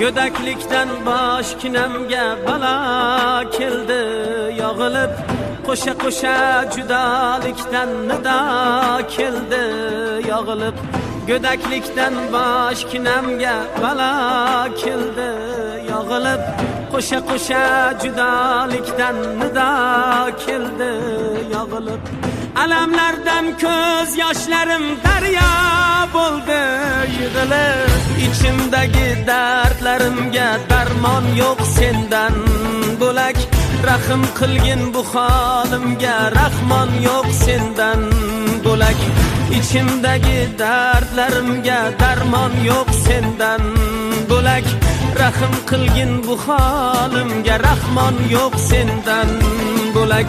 Gödaklikdan bosh kinamga balo keldi yog'ilib, qo'sha qo'sha judolikdan nido keldi yog'ilib. Gödaklikdan bosh kinamga balo keldi yog'ilib, qo'sha qo'sha judolikdan nido keldi yog'ilib. Alamlardan ko'z yoshlarim daryo bo'ldi yig'ilib, ichimdagi dardlarimga darmon yo'q sendan bo'lak. Rahim qilgin bu holimga, rahmon yo'q sendan bo'lak. İçimdagi dardlarimga darmon yo'q sendan bo'lak. Rahim qilgin bu holimga, rahmon yo'q sendan bo'lak.